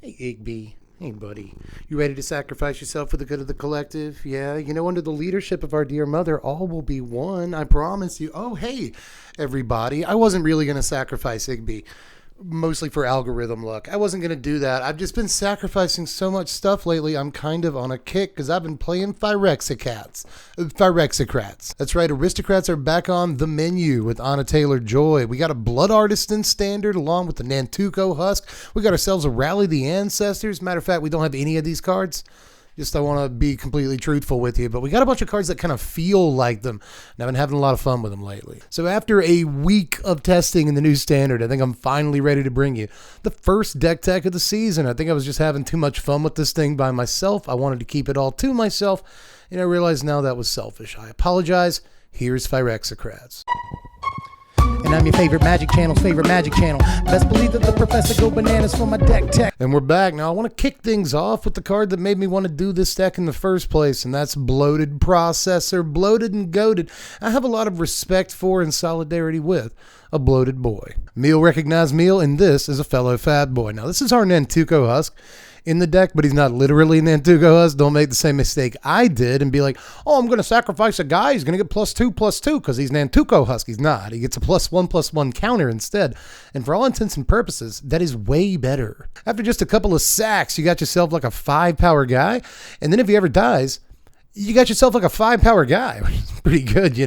Hey, Igby. Hey, buddy. You ready to sacrifice yourself for the good of the collective? Yeah, under the leadership of our dear mother, all will be one. I promise you. Oh, hey, everybody. I wasn't really going to sacrifice Igby, mostly for algorithm luck. I wasn't going to do that. I've just been sacrificing so much stuff lately. I'm kind of on a kick because I've been playing Phyrexicrats. That's right, aristocrats are back on the menu with Anna Taylor-Joy. We got a Blood Artist in standard along with the Nantuko Husk. We got ourselves a Rally the Ancestors. Matter of fact, we don't have any of these cards. Just I want to be completely truthful with you, but we got a bunch of cards that kind of feel like them, and I've been having a lot of fun with them lately. So after a week of testing in the new standard, I think I'm finally ready to bring you the first deck tech of the season. I think I was just having too much fun with this thing by myself. I wanted to keep it all to myself, and I realized now that was selfish. I apologize. Here's Phyrexicrats. And I'm your favorite magic channel's favorite magic channel. Best believe that the professor go bananas for my deck tech. And we're back. Now I want to kick things off with the card that made me want to do this deck in the first place, and that's Bloated Processor. Bloated and goated. I have a lot of respect for and solidarity with a bloated boy. Meal recognized meal, and this is a fellow fat boy. Now this is our Nantuko Husk in the deck, but he's not literally Nantuko Husk. Don't make the same mistake I did and be like, oh, I'm going to sacrifice a guy. He's going to get +2/+2 because he's Nantuko Husk. He's not. He gets a +1/+1 counter instead. And for all intents and purposes, that is way better. After just a couple of sacks, you got yourself like a 5-power guy. And then if he ever dies, you got yourself like a 5-power guy, which is pretty good,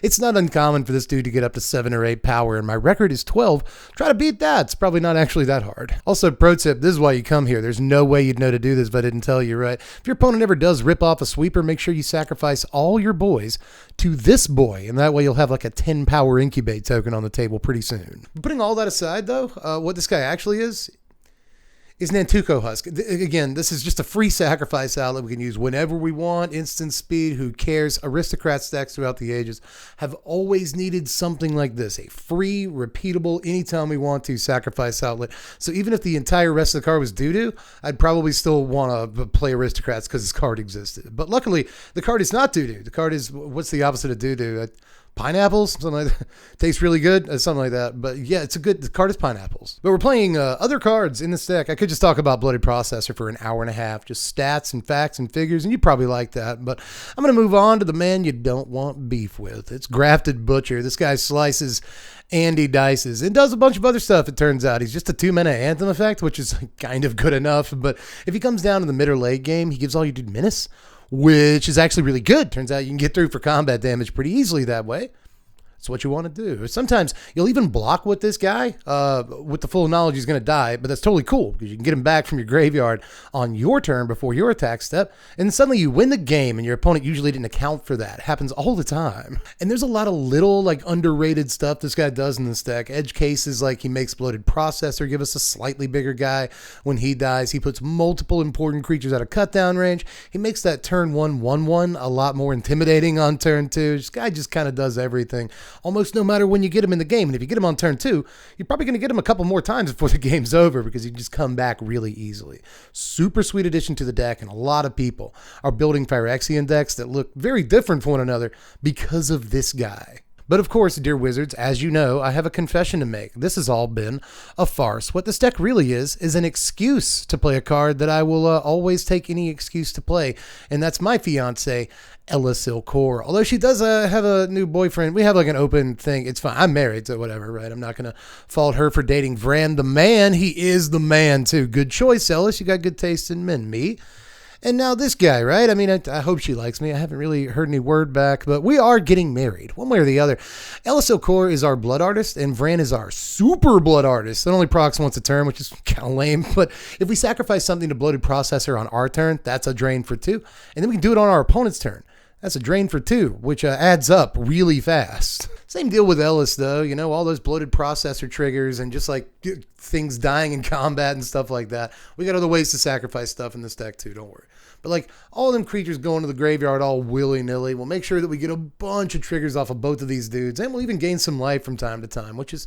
It's not uncommon for this dude to get up to 7 or 8 power, and my record is 12. Try to beat that. It's probably not actually that hard. Also, pro tip, this is why you come here. There's no way you'd know to do this if I didn't tell you, right? If your opponent ever does rip off a sweeper, make sure you sacrifice all your boys to this boy, and that way you'll have like a 10-power incubate token on the table pretty soon. Putting all that aside, though, what this guy actually is Nantuko Husk. Again, this is just a free sacrifice outlet we can use whenever we want. Instant speed, who cares? Aristocrat stacks throughout the ages have always needed something like this. A free, repeatable, anytime we want to sacrifice outlet. So even if the entire rest of the card was doo-doo, I'd probably still want to play Aristocrats because this card existed. But luckily, the card is not doo-doo. The card is, what's the opposite of doo-doo? Pineapples, something like that. Tastes really good, something like that. But yeah, the card is pineapples. But we're playing other cards in this deck. I could just talk about Bloated Processor for an hour and a half, just stats and facts and figures, and you probably like that. But I'm going to move on to the man you don't want beef with. It's Grafted Butcher. This guy slices and he dices and does a bunch of other stuff, it turns out. He's just a 2-mana Anthem effect, which is kind of good enough. But if he comes down in the mid or late game, he gives all you do Menace, which is actually really good. Turns out you can get through for combat damage pretty easily that way. That's what you want to do. Sometimes you'll even block with this guy with the full knowledge he's going to die, but that's totally cool because you can get him back from your graveyard on your turn before your attack step, and suddenly you win the game, and your opponent usually didn't account for that. It happens all the time. And there's a lot of little underrated stuff this guy does in this deck. Edge cases like he makes Bloated Processor give us a slightly bigger guy when he dies. He puts multiple important creatures out of cut down range. He makes that turn 1/1/1 a lot more intimidating on turn 2. This guy just kind of does everything almost no matter when you get him in the game. And if you get him on turn 2, you're probably going to get him a couple more times before the game's over because he can just come back really easily. Super sweet addition to the deck, and a lot of people are building Phyrexian decks that look very different from one another because of this guy. But of course, dear wizards, as you know, I have a confession to make. This has all been a farce. What this deck really is an excuse to play a card that I will always take any excuse to play, and that's my fiance, Ella Silcor. Although she does have a new boyfriend. We have an open thing. It's fine. I'm married, so whatever, right? I'm not going to fault her for dating Vran the man. He is the man, too. Good choice, Ella. She got good taste in men. Me? And now this guy, right? I mean, I hope she likes me. I haven't really heard any word back, but we are getting married one way or the other. Ella Silcor is our Blood Artist, and Vran is our Super Blood Artist. It only procs once a turn, which is kind of lame, but if we sacrifice something to Bloated Processor on our turn, that's a drain for 2, and then we can do it on our opponent's turn. That's a drain for 2, which adds up really fast. Same deal with Ellis, though. All those Bloated Processor triggers and just things dying in combat and stuff like that. We got other ways to sacrifice stuff in this deck, too. Don't worry. But all of them creatures going to the graveyard all willy-nilly. We'll make sure that we get a bunch of triggers off of both of these dudes, and we'll even gain some life from time to time, which is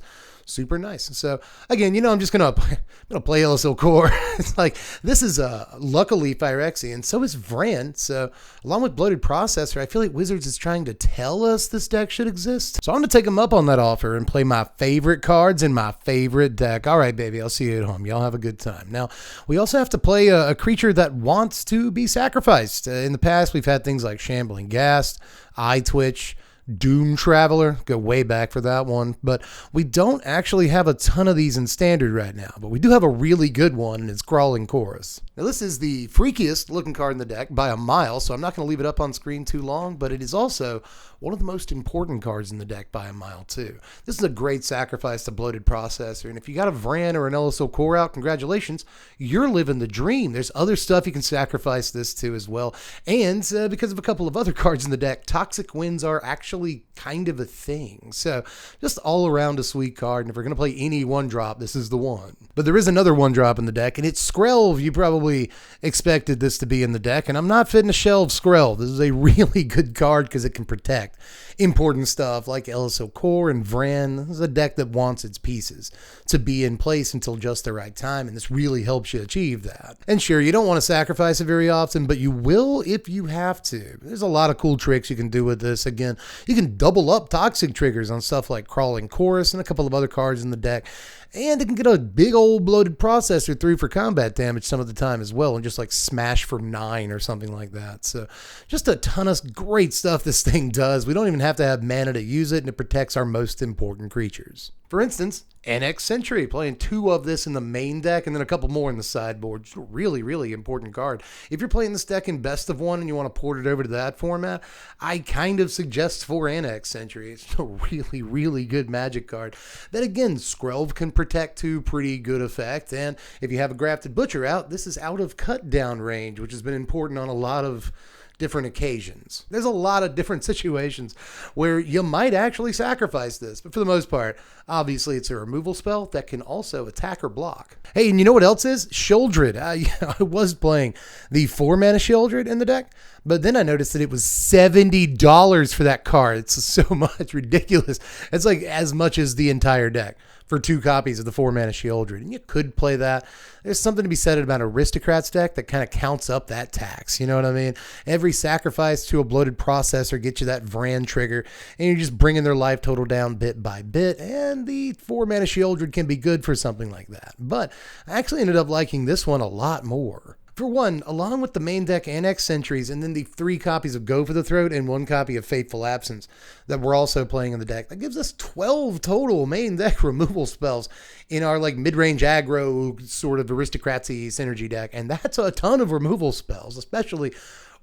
Super nice. So again, I'm just gonna play LSL Core. It's like this is luckily Phyrexian, so is Vran. So along with Bloated Processor, I feel like Wizards is trying to tell us this deck should exist. So I'm gonna take them up on that offer and play my favorite cards in my favorite deck. All right, baby, I'll see you at home. Y'all have a good time. Now we also have to play a creature that wants to be sacrificed. In the past, we've had things like Shambling Ghast, Eye Twitch, Doom Traveler, go way back for that one, but we don't actually have a ton of these in standard right now, but we do have a really good one, and it's Crawling Chorus. Now this is the freakiest looking card in the deck by a mile, so I'm not going to leave it up on screen too long, but it is also one of the most important cards in the deck by a mile too. This is a great sacrifice to Bloated Processor, and if you got a Vran or an LSO Core out, congratulations, you're living the dream. There's other stuff you can sacrifice this to as well, and because of a couple of other cards in the deck, Toxic Winds are actually kind of a thing. So just all around a sweet card, and if we're going to play any one drop, this is the one. But there is another one drop in the deck, and it's Skrelv. You probably expected this to be in the deck, and I'm not fitting to shelve Skrelv. This is a really good card because it can protect important stuff like LSO Core and Vran. This is a deck that wants its pieces to be in place until just the right time, and this really helps you achieve that. And sure, you don't want to sacrifice it very often, but you will if you have to. There's a lot of cool tricks you can do with this. Again, you can double up toxic triggers on stuff like Crawling Chorus and a couple of other cards in the deck. And it can get a big old Bloated Processor through for combat damage some of the time as well, and just like smash for 9 or something like that. So just a ton of great stuff this thing does. We don't even have to have mana to use it, and it protects our most important creatures. For instance, NX Sentry, playing 2 of this in the main deck and then a couple more in the sideboard. Just a really, really important card. If you're playing this deck in best of 1 and you want to port it over to that format, I kind of suggest 4 NX Sentry. It's a really, really good Magic card that, again, Skrelv can protect to pretty good effect. And if you have a Grafted Butcher out, this is out of cut down range, which has been important on a lot of different occasions. There's a lot of different situations where you might actually sacrifice this, but for the most part, obviously it's a removal spell that can also attack or block. Hey, and you know what else is? Sheoldred. I was playing the 4 mana Sheoldred in the deck, but then I noticed that it was $70 for that card. It's so much, ridiculous. It's like as much as the entire deck for 2 copies of the 4 mana Sheoldred, and you could play that. There's something to be said about Aristocrats deck that kind of counts up that tax, you know what I mean? Every sacrifice to a Bloated Processor gets you that Vran trigger, and you're just bringing their life total down bit by bit, and the 4 mana Sheoldred can be good for something like that. But I actually ended up liking this one a lot more. For one, along with the main deck NX Sentries and then the 3 copies of Go for the Throat and 1 copy of Fateful Absence that we're also playing in the deck, that gives us 12 total main deck removal spells in our like mid-range aggro sort of aristocracy synergy deck. And that's a ton of removal spells, especially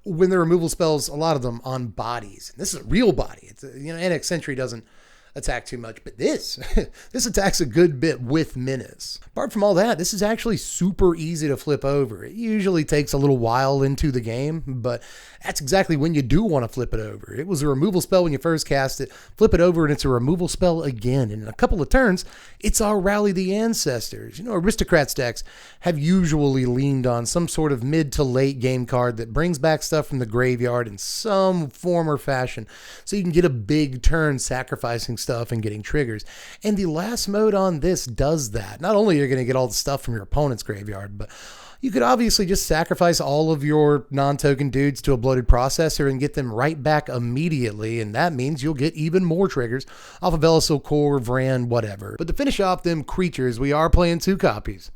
when the removal spells, a lot of them on bodies. And this is a real body. It's NX Sentry doesn't attack too much, but this attacks a good bit with menace. Apart from all that, this is actually super easy to flip over. It usually takes a little while into the game, but that's exactly when you do want to flip it over. It was a removal spell when you first cast it, flip it over and it's a removal spell again. And in a couple of turns, it's our Rally the Ancestors. Aristocrats decks have usually leaned on some sort of mid to late game card that brings back stuff from the graveyard in some form or fashion, so you can get a big turn sacrificing stuff and getting triggers. And the last mode on this does that. Not only are you going to get all the stuff from your opponent's graveyard, but you could obviously just sacrifice all of your non-token dudes to a Bloated Processor and get them right back immediately, and that means you'll get even more triggers off of LSO Core, Vran, whatever. But to finish off them creatures, we are playing 2 copies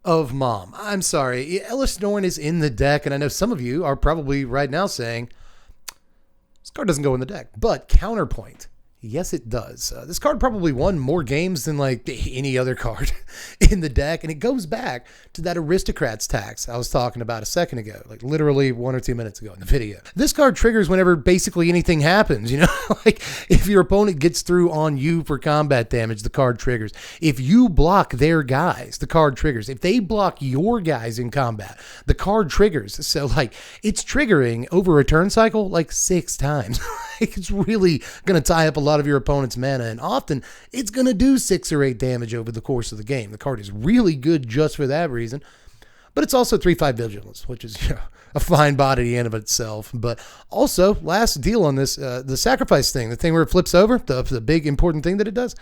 of Mom. I'm sorry, Ellis Norn is in the deck, and I know some of you are probably right now saying, this card doesn't go in the deck, but counterpoint. Yes, it does. This card probably won more games than like any other card in the deck, and it goes back to that Aristocrats tax I was talking about a second ago, like literally 1 or 2 minutes ago in the video. This card triggers whenever basically anything happens, like if your opponent gets through on you for combat damage, the card triggers. If you block their guys, the card triggers. If they block your guys in combat, the card triggers. So like it's triggering over a turn cycle like 6 times. It's really going to tie up a lot of your opponent's mana, and often it's going to do 6 or 8 damage over the course of the game. The card is really good just for that reason, but it's also 3/5 Vigilance, which is a fine body in of itself. But also, last deal on this, the sacrifice thing, the thing where it flips over, the big important thing that it does,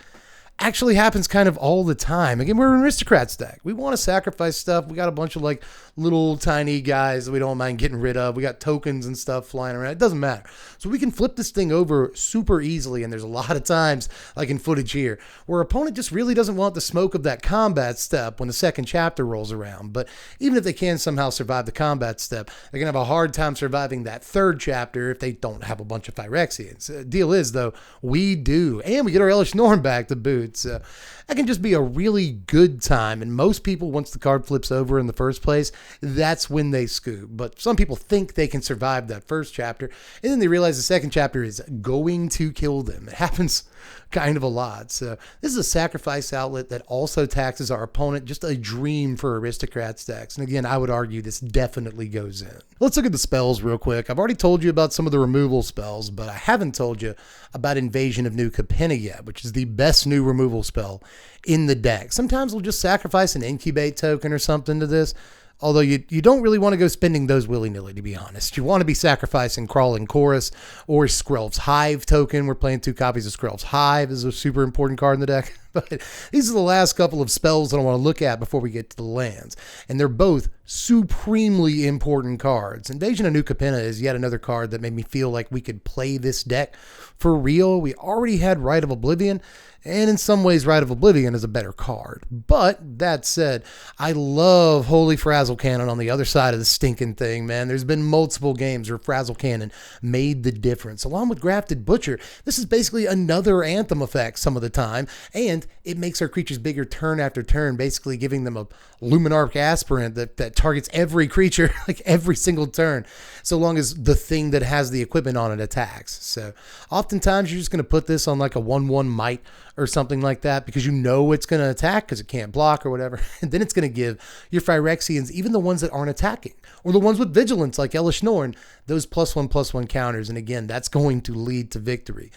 actually happens kind of all the time. Again, we're an aristocrats deck. We want to sacrifice stuff. We got a bunch of like little tiny guys that we don't mind getting rid of. We got tokens and stuff flying around. It doesn't matter. So we can flip this thing over super easily. And there's a lot of times, like in footage here, where opponent just really doesn't want the smoke of that combat step when the second chapter rolls around. But even if they can somehow survive the combat step, they're going to have a hard time surviving that third chapter if they don't have a bunch of Phyrexians. Deal is, though, we do. And we get our Elish Norn back to boot. So that can just be a really good time. And most people, once the card flips over in the first place, that's when they scoop. But some people think they can survive that first chapter, and then they realize the second chapter is going to kill them. It happens kind of a lot. So this is a sacrifice outlet that also taxes our opponent. Just a dream for aristocrats decks. And again, I would argue this definitely goes in. Let's look at the spells real quick. I've already told you about some of the removal spells, but I haven't told you about Invasion of New Capenna yet, which is the best new removal spell in the deck. Sometimes we'll just sacrifice an incubate token or something to this. Although you don't really want to go spending those willy-nilly, to be honest. You want to be sacrificing Crawling Chorus or Skrelv's Hive token. We're playing 2 copies of Skrelv's Hive. This is a super important card in the deck. But these are the last couple of spells that I want to look at before we get to the lands. And they're both supremely important cards. Invasion of New Capenna is yet another card that made me feel like we could play this deck for real. We already had Rite of Oblivion, and in some ways, Rite of Oblivion is a better card. But that said, I love Holy Frazzle Cannon on the other side of the stinking thing, man. There's been multiple games where Frazzle Cannon made the difference. Along with Grafted Butcher, this is basically another Anthem effect some of the time, and it makes our creatures bigger turn after turn, basically giving them a Luminarch Aspirant that targets every creature, like every single turn, so long as the thing that has the equipment on it attacks. So oftentimes you're just going to put this on like a 1/1 Might or something like that because you know it's going to attack because it can't block or whatever. And then it's going to give your Phyrexians, even the ones that aren't attacking, or the ones with Vigilance like Elish Norn, those +1/+1 counters. And again, that's going to lead to victory.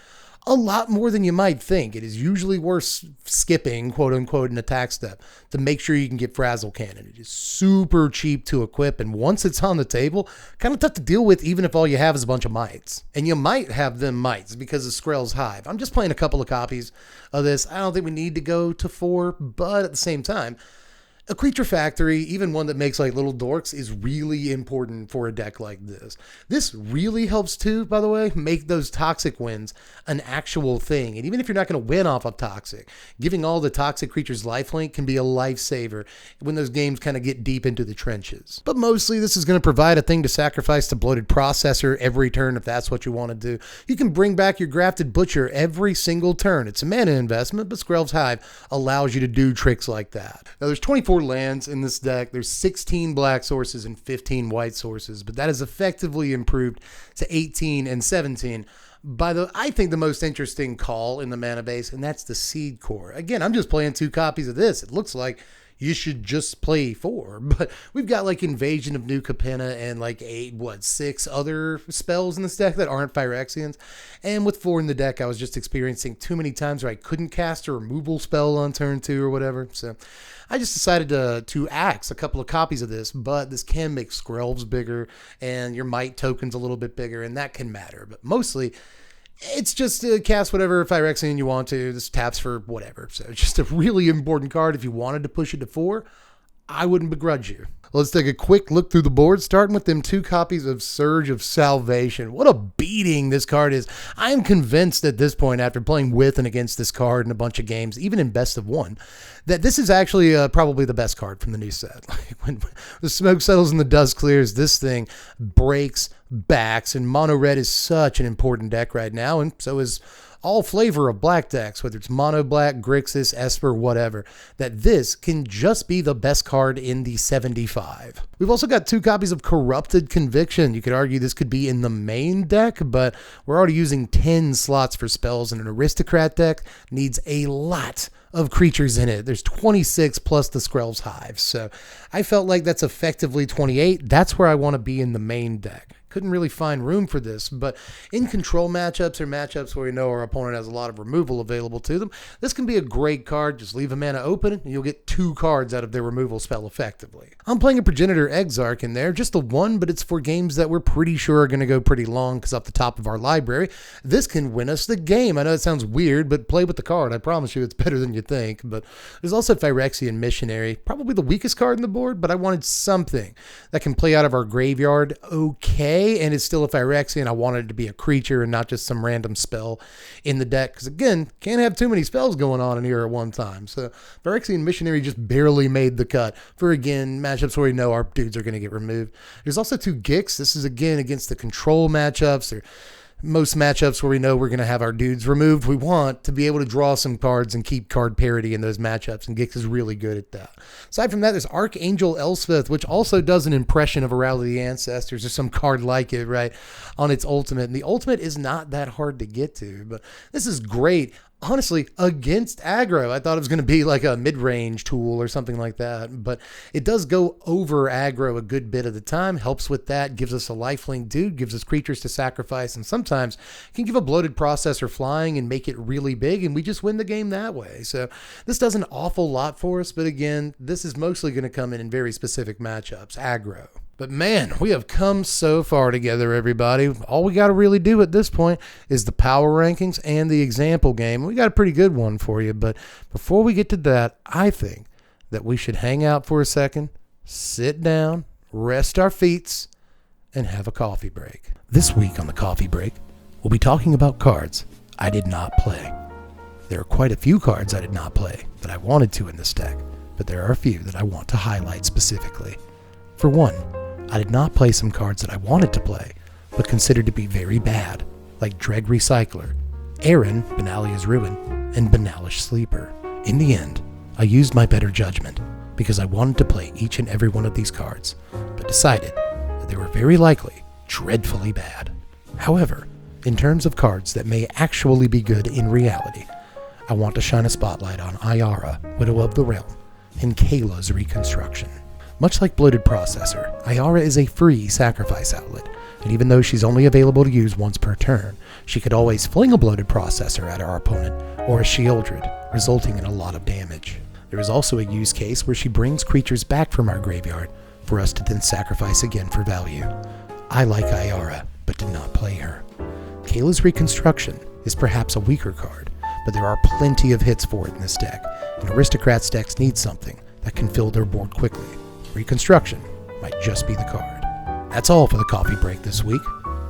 A lot more than you might think. It is usually worth skipping, quote unquote, an attack step to make sure you can get Frazzle Cannon. It is super cheap to equip, and once it's on the table, kind of tough to deal with even if all you have is a bunch of mites. And you might have them mites because of Skrelv's Hive. I'm just playing a couple of copies of this. I don't think we need to go to 4, but at the same time, a creature factory, even one that makes like little dorks, is really important for a deck like this. This really helps too, by the way, make those toxic wins an actual thing. And even if you're not going to win off of toxic, giving all the toxic creatures lifelink can be a lifesaver when those games kind of get deep into the trenches. But mostly this is going to provide a thing to sacrifice to Bloated Processor every turn if that's what you want to do. You can bring back your Grafted Butcher every single turn. It's a mana investment, but Skrelv's Hive allows you to do tricks like that. Now there's 24 lands in this deck. There's 16 black sources and 15 white sources, but that is effectively improved to 18 and 17 by I think the most interesting call in the mana base, and that's the Seed Core. Again, I'm just playing 2 copies of this. It looks like you should just play 4, but we've got like Invasion of New Capenna and like 6 other spells in this deck that aren't Phyrexians. And with 4 in the deck, I was just experiencing too many times where I couldn't cast a removal spell on turn 2 or whatever. So I just decided to axe a couple of copies of this, but this can make Skrelv's bigger and your Might tokens a little bit bigger, and that can matter. But mostly, it's just to cast whatever Phyrexian you want to. This taps for whatever. So it's just a really important card. If you wanted to push it to 4, I wouldn't begrudge you. Let's take a quick look through the board, starting with them 2 copies of Surge of Salvation. What a beating this card is. I am convinced at this point, after playing with and against this card in a bunch of games, even in best of 1, that this is actually probably the best card from the new set. Like when the smoke settles and the dust clears, this thing breaks backs, and mono red is such an important deck right now, and so is all flavor of black decks, whether it's mono black, Grixis, Esper, whatever, that this can just be the best card in the 75. We've also got 2 copies of Corrupted Conviction. You could argue this could be in the main deck, but we're already using 10 slots for spells, and an aristocrat deck needs a lot of creatures in it. There's 26 plus the Skrelv's Hive, so I felt like that's effectively 28. That's where I want to be in the main deck. couldn't really find room for this, but in control matchups or matchups where we know our opponent has a lot of removal available to them, this can be a great card. Just leave a mana open and you'll get 2 cards out of their removal spell effectively. I'm playing a Progenitor Exarch in there, just the one, but it's for games that we're pretty sure are going to go pretty long because off the top of our library, this can win us the game. I know it sounds weird, but play with the card. I promise you it's better than you think. But there's also Phyrexian Missionary, probably the weakest card in the board, but I wanted something that can play out of our graveyard okay, and it's still a Phyrexian. I wanted it to be a creature and not just some random spell in the deck, because again, can't have too many spells going on in here at one time. So Phyrexian Missionary just barely made the cut for, again, matchups where we know our dudes are going to get removed. There's also 2 Gix. This is, again, against the control matchups or most matchups where we know we're going to have our dudes removed. We want to be able to draw some cards and keep card parity in those matchups, and Gix is really good at that. Aside from that, there's Archangel Elspeth, which also does an impression of a Rally of the Ancestors or some card like it, right, on its ultimate. And the ultimate is not that hard to get to, but this is great. Honestly, against aggro. I thought it was going to be like a mid-range tool or something like that, but it does go over aggro a good bit of the time, helps with that, gives us a lifelink dude, gives us creatures to sacrifice, and sometimes can give a bloated processor flying and make it really big, and we just win the game that way. So this does an awful lot for us, but again, this is mostly going to come in very specific matchups, aggro. But man, we have come so far together, everybody. All we got to really do at this point is the power rankings and the example game. We got a pretty good one for you, but before we get to that, I think that we should hang out for a second, sit down, rest our feets, and have a coffee break. This week on the coffee break, we'll be talking about cards I did not play. There are quite a few cards I did not play that I wanted to in this deck, but there are a few that I want to highlight specifically. For one, I did not play some cards that I wanted to play, but considered to be very bad, like Dreg Recycler, Aaron, Benalia's Ruin, and Benalish Sleeper. In the end, I used my better judgment, because I wanted to play each and every one of these cards, but decided that they were very likely dreadfully bad. However, in terms of cards that may actually be good in reality, I want to shine a spotlight on Ayara, Widow of the Realm, and Kayla's Reconstruction. Much like Bloated Processor, Ayara is a free sacrifice outlet, and even though she's only available to use once per turn, she could always fling a Bloated Processor at our opponent or a Shieldred, resulting in a lot of damage. There is also a use case where she brings creatures back from our graveyard for us to then sacrifice again for value. I like Ayara, but did not play her. Kayla's Reconstruction is perhaps a weaker card, but there are plenty of hits for it in this deck, and Aristocrats decks need something that can fill their board quickly. Reconstruction might just be the card. That's all for the coffee break this week.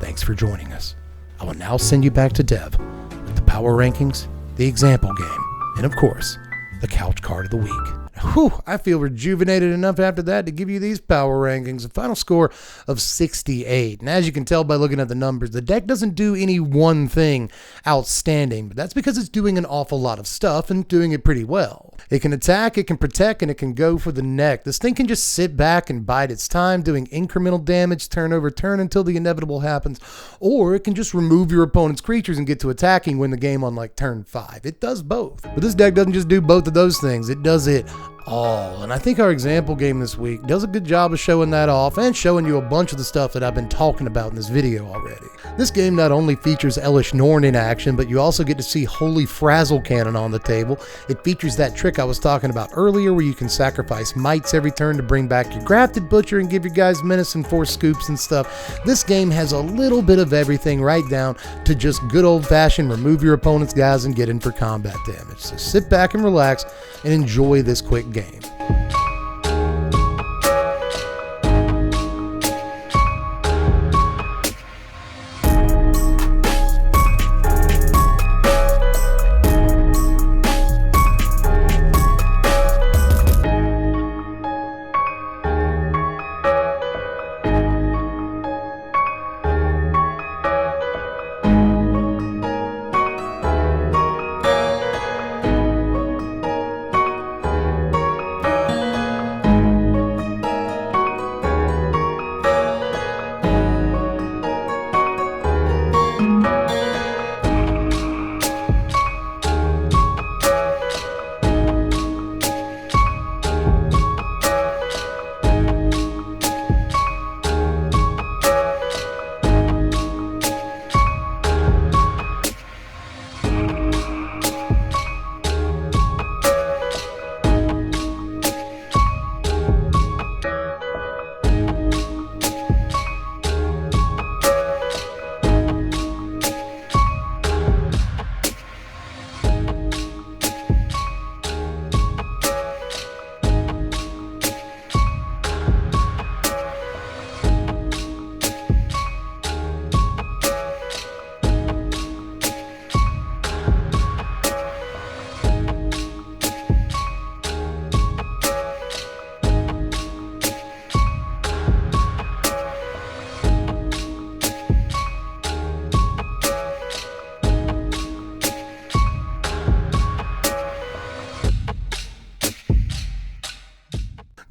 Thanks for joining us. I will now send you back to Dev with the power rankings, the example game, and of course, the couch card of the week. Whew, I feel rejuvenated enough after that to give you these power rankings. A final score of 68. And as you can tell by looking at the numbers, the deck doesn't do any one thing outstanding, but that's because it's doing an awful lot of stuff and doing it pretty well. It can attack, it can protect, and it can go for the neck. This thing can just sit back and bide its time, doing incremental damage turn over turn until the inevitable happens, or it can just remove your opponent's creatures and get to attacking, win the game on like turn 5. It does both. But this deck doesn't just do both of those things, it does it all. And I think our example game this week does a good job of showing that off and showing you a bunch of the stuff that I've been talking about in this video already. This game not only features Elish Norn in action, but you also get to see Holy Frazzle Cannon on the table. It features that trick I was talking about earlier where you can sacrifice mites every turn to bring back your Grafted Butcher and give your guys Menace and Force Scoops and stuff. This game has a little bit of everything right down to just good old-fashioned remove your opponent's guys and get in for combat damage. So sit back and relax and enjoy this quick game.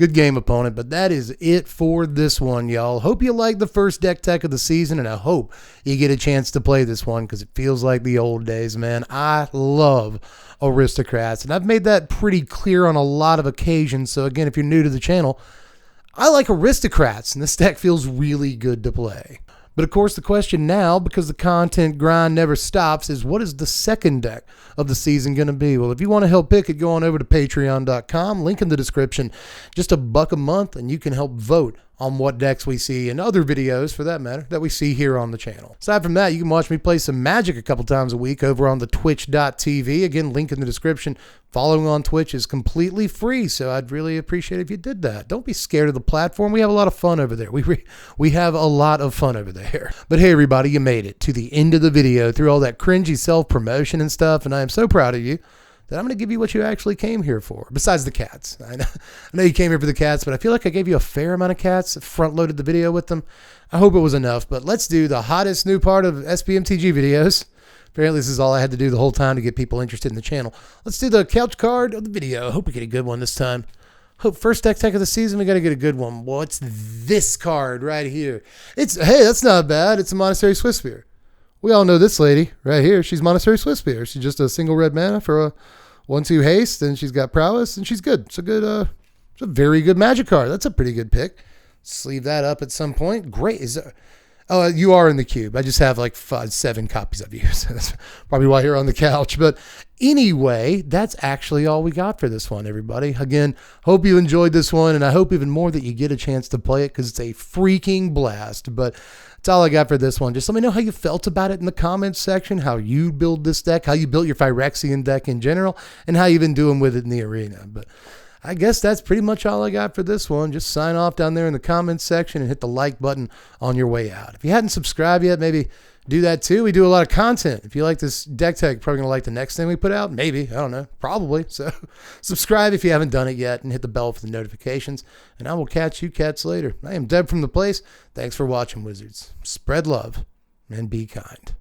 Good game, opponent. But that is it for this one, y'all. Hope you like the first deck tech of the season, and I hope you get a chance to play this one because it feels like the old days, man. I love Aristocrats, and I've made that pretty clear on a lot of occasions. So again, if you're new to the channel, I like Aristocrats, and this deck feels really good to play. But of course, the question now, because the content grind never stops, is what is the second deck of the season going to be? Well, if you want to help pick it, go on over to patreon.com, link in the description, just $1 a month, and you can help vote on what decks we see in other videos, for that matter, that we see here on the channel. Aside from that, you can watch me play some Magic a couple times a week over on the twitch.tv. Again, link in the description. Following on Twitch is completely free, so I'd really appreciate it if you did that. Don't be scared of the platform. We have a lot of fun over there. We have a lot of fun over there. But hey, everybody, you made it to the end of the video through all that cringy self-promotion and stuff, and I am so proud of you that I'm going to give you what you actually came here for, besides the cats. I know you came here for the cats, but I feel like I gave you a fair amount of cats, front-loaded the video with them. I hope it was enough, but let's do the hottest new part of SPMTG videos. Apparently, this is all I had to do the whole time to get people interested in the channel. Let's do the couch card of the video. I hope we get a good one this time. Hope first deck tech of the season, we got to get a good one. Well, it's this card right here. Hey, that's not bad. It's a Monastery Swiftspear. We all know this lady right here. She's Monastery Swiftspear. She's just a single red mana for a 1/2 haste, and she's got prowess, and she's good. It's a very good Magic card. That's a pretty good pick. Sleeve that up at some point. Great. Oh, you are in the cube. I just have like 7 copies of you. So that's probably why you're on the couch. But anyway, that's actually all we got for this one, everybody. Again, hope you enjoyed this one, and I hope even more that you get a chance to play it because it's a freaking blast. But that's all I got for this one. Just let me know how you felt about it in the comments section, how you build this deck, how you built your Phyrexian deck in general, and how you've been doing with it in the arena. But I guess that's pretty much all I got for this one. Just sign off down there in the comments section and hit the like button on your way out. If you hadn't subscribed yet, maybe do that too. We do a lot of content. If you like this deck tech, you're probably going to like the next thing we put out. Maybe. I don't know. Probably. So subscribe if you haven't done it yet and hit the bell for the notifications. And I will catch you cats later. I am Deb from The Place. Thanks for watching, Wizards. Spread love and be kind.